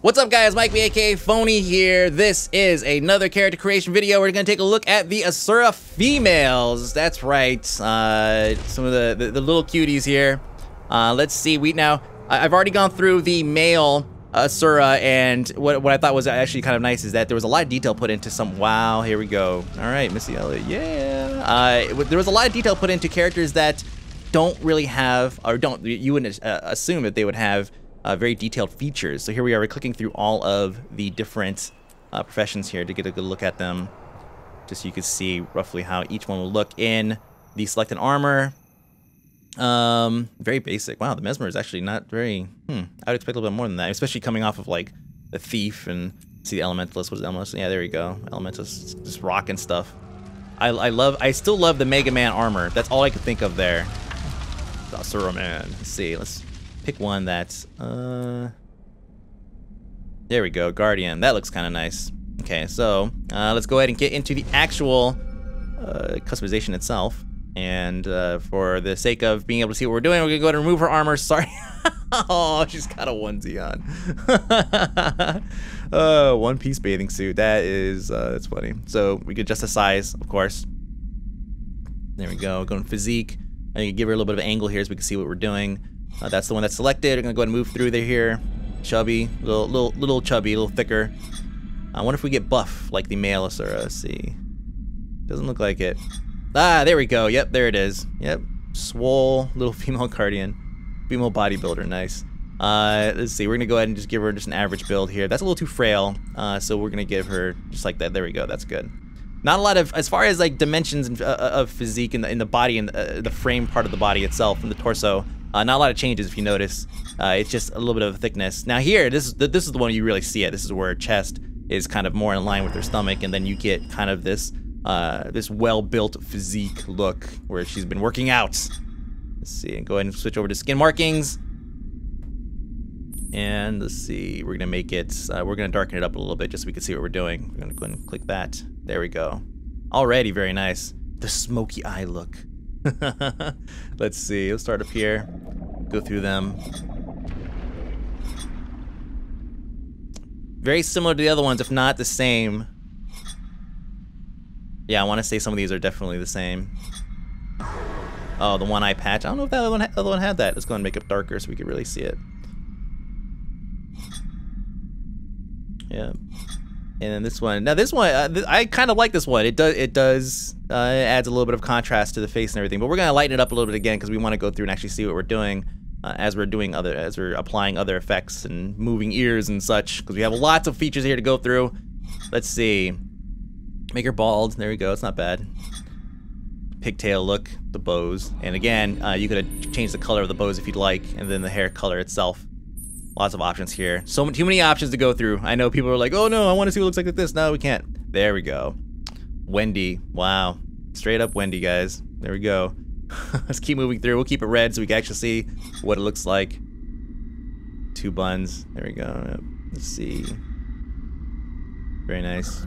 What's up guys, Mike aka Phony here. This is another character creation video. We're gonna take a look at the Asura females. That's right, some of the little cuties here. Let's see, I've already gone through the male Asura, and what I thought was actually kind of nice is that there was a lot of detail put into some, wow, here we go. All right, Missy Elliott, yeah. There was a lot of detail put into characters that don't really have, or you wouldn't assume that they would have very detailed features. So here we are, we're clicking through all of the different professions here to get a good look at them, just so you can see roughly how each one will look in the selected armor. Very basic. Wow, the Mesmer is actually not very, I would expect a little bit more than that, especially coming off of like the Thief and see the Elementalist. What is the Elementalist? Yeah, there you go. Elementalist just rocking stuff. I still love the Mega Man armor. That's all I could think of there. The Asura man. Let's see, let's pick one that's, there we go, Guardian. That looks kind of nice. Okay, so let's go ahead and get into the actual customization itself. And for the sake of being able to see what we're doing, we're gonna go ahead and remove her armor. Sorry. Oh, she's got a onesie on. One-piece bathing suit. That is, that's funny. So we could adjust the size, of course. There we go. Going physique. I can give her a little bit of an angle here so we can see what we're doing. That's the one that's selected. We're gonna go ahead and move through there here. Chubby, little chubby, a little thicker. I wonder if we get buff like the male Asura. Let's see. Doesn't look like it. Ah, there we go. Yep, there it is. Yep, swole, little female guardian, female bodybuilder. Nice. Let's see. We're gonna go ahead and just give her just an average build here. That's a little too frail, so we're gonna give her just like that. There we go. That's good. Not a lot of, as far as like dimensions of physique in the body and the frame part of the body itself and the torso. Not a lot of changes if you notice. It's just a little bit of a thickness. Now here, this is the one you really see it. This is where her chest is kind of more in line with her stomach, and then you get kind of this this well-built physique look where she's been working out. Let's see, and go ahead and switch over to skin markings. And let's see, we're gonna make it, we're gonna darken it up a little bit just so we can see what we're doing. We're gonna go ahead and click that. There we go. Already very nice. The smoky eye look. Let's see, let's start up here, go through them. Very similar to the other ones, if not the same. Yeah, I want to say some of these are definitely the same. Oh, the one eye patch. I don't know if that other one had that. Let's go and make it darker so we can really see it. Yeah. And then this one. Now this one, I kind of like this one. It does adds a little bit of contrast to the face and everything. But we're gonna lighten it up a little bit again because we want to go through and actually see what we're doing as we're applying other effects and moving ears and such. Because we have lots of features here to go through. Let's see. Make her bald. There we go. It's not bad. Pigtail look. The bows. And again, you could have changed the color of the bows if you'd like, and then the hair color itself. Lots of options here. Too many options to go through. I know people are like, oh no, I want to see what it looks like this. No, we can't. There we go. Wendy. Wow. Straight up Wendy, guys. There we go. Let's keep moving through. We'll keep it red so we can actually see what it looks like. Two buns. There we go. Yep. Let's see. Very nice.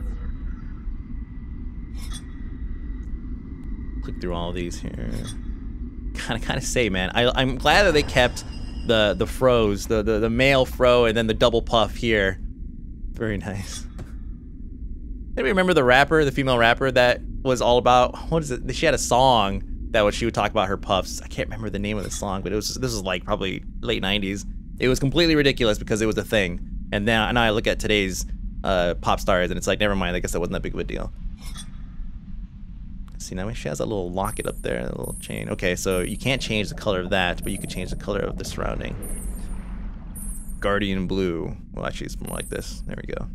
Click through all of these here. Kind of say, man. I'm glad that they kept the fros, the male fro, and then the double puff here. Very nice. Anybody remember the rapper, the female rapper that was all about, what is it? She had a song that she would talk about her puffs. I can't remember the name of the song, but this was like probably late 90s. It was completely ridiculous because it was a thing. And now I look at today's pop stars and it's like, never mind, I guess that wasn't that big of a deal. See, now she has a little locket up there, a little chain. Okay, so you can't change the color of that, but you can change the color of the surrounding. Guardian blue. Well, actually, it's more like this. There we go.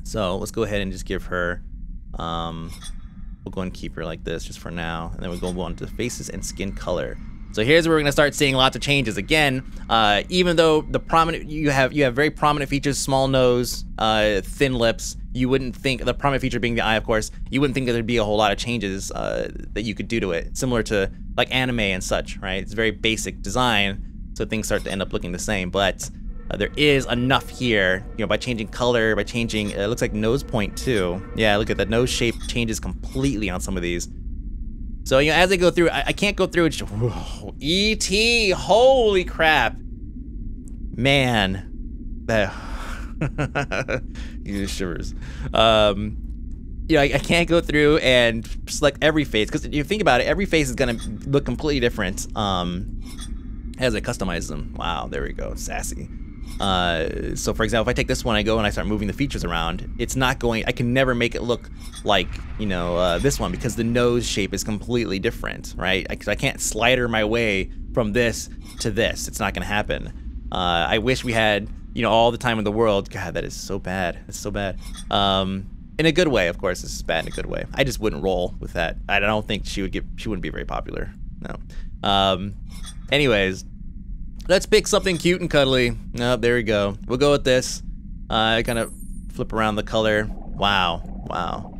So let's go ahead and just give her. We'll go and keep her like this just for now, and then we'll go on to faces and skin color. So here's where we're gonna start seeing lots of changes again. Even though the prominent, you have very prominent features, small nose, thin lips. You wouldn't think, the prominent feature being the eye, of course, you wouldn't think that there'd be a whole lot of changes that you could do to it, similar to like anime and such, right? It's very basic design, so things start to end up looking the same. But there is enough here, you know, by changing color, by changing, it looks like nose point too. Yeah, look at that, nose shape changes completely on some of these. So, you know, as I go through, I can't go through it. Just, whoa, E.T., holy crap. Man, that. You shivers. You know, I can't go through and select every face, because if you think about it, every face is gonna look completely different as I customize them. Wow, there we go, sassy. So for example, if I take this one, I go and I start moving the features around, it's not going, I can never make it look like, you know, this one, because the nose shape is completely different, right? I can't slider my way from this to this. It's not gonna happen. I wish we had, you know, all the time in the world. God, that is so bad. It's so bad. In a good way, of course. This is bad in a good way. I just wouldn't roll with that. I don't think she wouldn't be very popular. No. Anyways, let's pick something cute and cuddly. No, there we go. We'll go with this. Kind of flip around the color. Wow. Wow.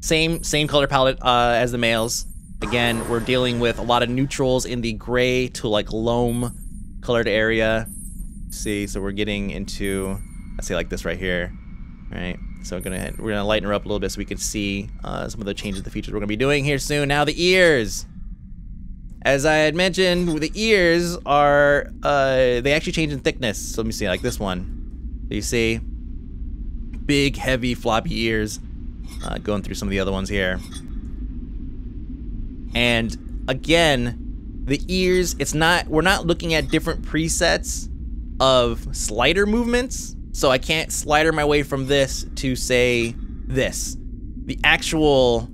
Same color palette as the males. Again, we're dealing with a lot of neutrals in the gray to like loam colored area. See, so we're getting into, let's say like this right here, right? So we're gonna lighten her up a little bit so we can see some of the changes, the features we're gonna be doing here soon. Now the ears. As I had mentioned, the ears are, they actually change in thickness. So let me see, like this one. Do you see? Big, heavy, floppy ears. Going through some of the other ones here. And again, the ears, we're not looking at different presets of slider movements. So I can't slider my way from this to say this. The actual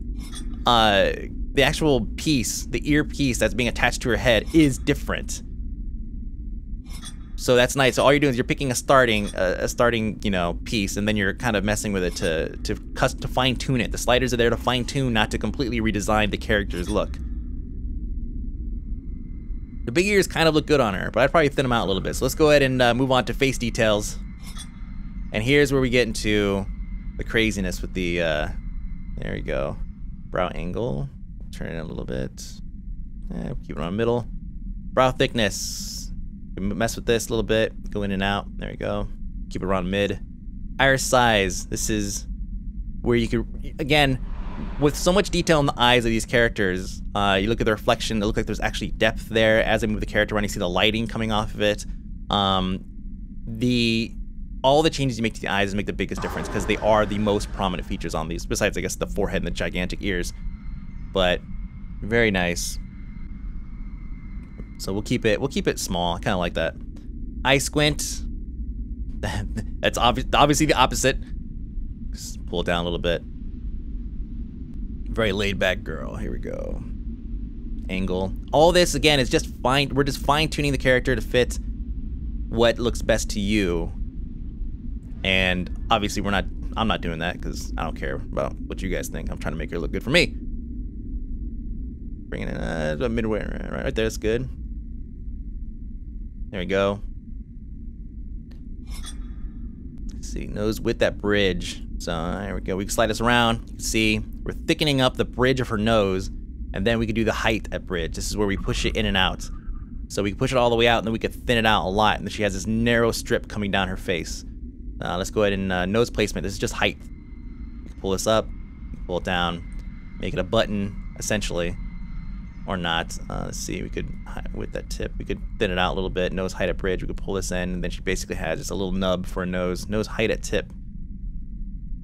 piece, the ear piece that's being attached to her head is different. So that's nice. So all you're doing is you're picking a starting, you know, piece, and then you're kind of messing with it to fine tune it. The sliders are there to fine tune, not to completely redesign the character's look. The big ears kind of look good on her, but I'd probably thin them out a little bit. So let's go ahead and move on to face details. And here's where we get into the craziness with the, there we go, brow angle. Turn it a little bit. Keep it on middle. Brow thickness. Mess with this a little bit. Go in and out. There we go. Keep it around mid. Iris size. This is where you could, again, with so much detail in the eyes of these characters, you look at the reflection, it looks like there's actually depth there as I move the character around. You see the lighting coming off of it. All the changes you make to the eyes make the biggest difference because they are the most prominent features on these, besides, I guess, the forehead and the gigantic ears. But very nice. So we'll keep it small. I kind of like that. Eye squint. That's obviously the opposite. Just pull it down a little bit. Very laid back girl. Here we go. Angle. All this again is just fine. We're just fine tuning the character to fit what looks best to you. And obviously I'm not doing that because I don't care about what you guys think. I'm trying to make her look good for me. Bringing in midway, right there, that's good. There we go. Let's see, nose with that bridge. So there we go. We can slide this around. You can see we're thickening up the bridge of her nose, and then we can do the height at bridge. This is where we push it in and out. So we can push it all the way out, and then we can thin it out a lot. And then she has this narrow strip coming down her face. Let's go ahead and nose placement. This is just height. You can pull this up, pull it down, make it a button essentially. Or not. Let's see, we could, with that tip, we could thin it out a little bit. Nose height at bridge, we could pull this in, and then she basically has just a little nub for a nose. Nose height at tip.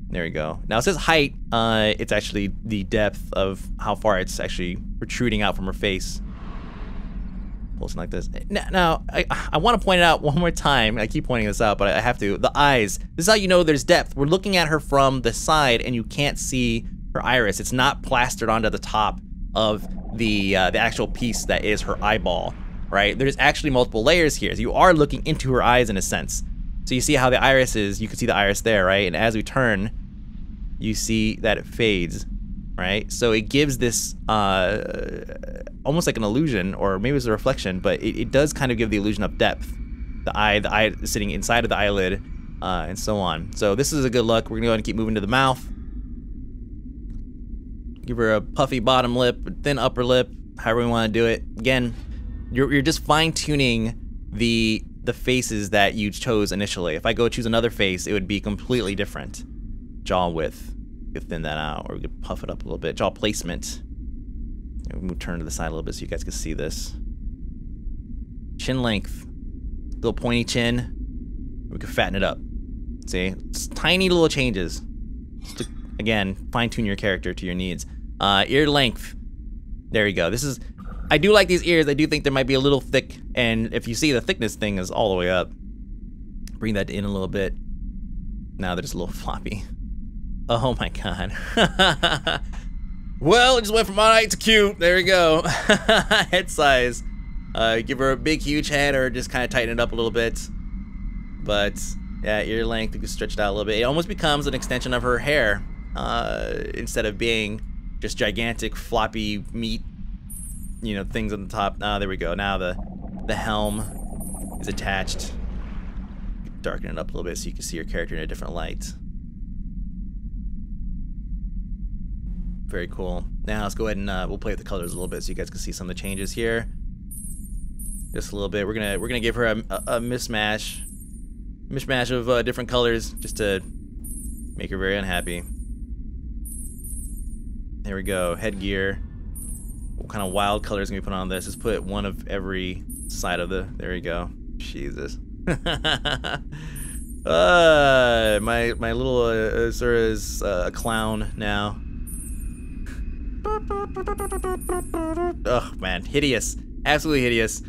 There we go. Now it says height, it's actually the depth of how far it's actually protruding out from her face. Pull something like this. Now, I want to point it out one more time. I keep pointing this out, but I have to. The eyes. This is how you know there's depth. We're looking at her from the side, and you can't see her iris. It's not plastered onto the top of the actual piece that is her eyeball, right? There's actually multiple layers here. So you are looking into her eyes in a sense. So you see how the iris is, you can see the iris there, right? And as we turn, you see that it fades, right? So it gives this almost like an illusion, or maybe it's a reflection, but it does kind of give the illusion of depth. The eye sitting inside of the eyelid, and so on. So this is a good look. We're gonna go ahead and keep moving to the mouth. Give her a puffy bottom lip, thin upper lip, however we want to do it. Again, you're just fine-tuning the faces that you chose initially. If I go choose another face, it would be completely different. Jaw width, we could thin that out, or we could puff it up a little bit. Jaw placement. We'll turn to the side a little bit so you guys can see this. Chin length. Little pointy chin. We can fatten it up. See? It's tiny little changes. Just to, again, fine-tune your character to your needs. Ear length. There you go. This is... I do like these ears. I do think they might be a little thick. And if you see, the thickness thing is all the way up. Bring that in a little bit. Now they're just a little floppy. Oh my god. Well, it just went from alright to cute. There we go. Head size. Give her a big, huge head or just kind of tighten it up a little bit. But... yeah, ear length, you can stretch it out a little bit. It almost becomes an extension of her hair, instead of being just gigantic, floppy meat, you know, things on the top. There we go. Now the helm is attached. Darken it up a little bit so you can see your character in a different light. Very cool. Now let's go ahead and we'll play with the colors a little bit so you guys can see some of the changes here. Just a little bit. We're gonna give her a mishmash of different colors just to make her very unhappy. There we go. Headgear. What kind of wild colors can we put on this? Let's put one of every side of the... there we go. Jesus. My little Asura is a clown now. Oh man, hideous. Absolutely hideous.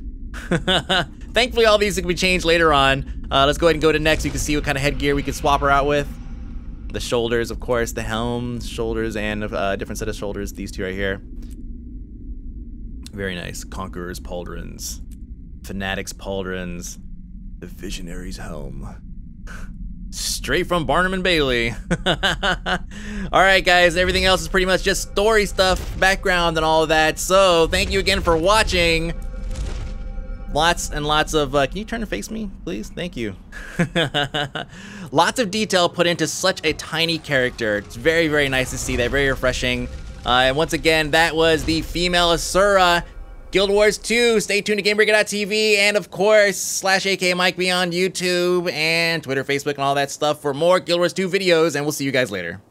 Thankfully, all these can be changed later on. Let's go ahead and go to next. You can see what kind of headgear we can swap her out with. The shoulders, of course, the helm, shoulders, and a different set of shoulders. These two right here. Very nice. Conqueror's pauldrons. Fanatic's pauldrons. The Visionary's helm. Straight from Barnum and Bailey. Alright guys, everything else is pretty much just story stuff, background, and all of that. So, thank you again for watching. Lots and lots of, can you turn and face me, please? Thank you. Lots of detail put into such a tiny character. It's very, very nice to see that, very refreshing. And once again, that was the female Asura, Guild Wars 2. Stay tuned to GameBreaker.tv and of course, /AK Mike Beyond YouTube and Twitter, Facebook, and all that stuff for more Guild Wars 2 videos, and we'll see you guys later.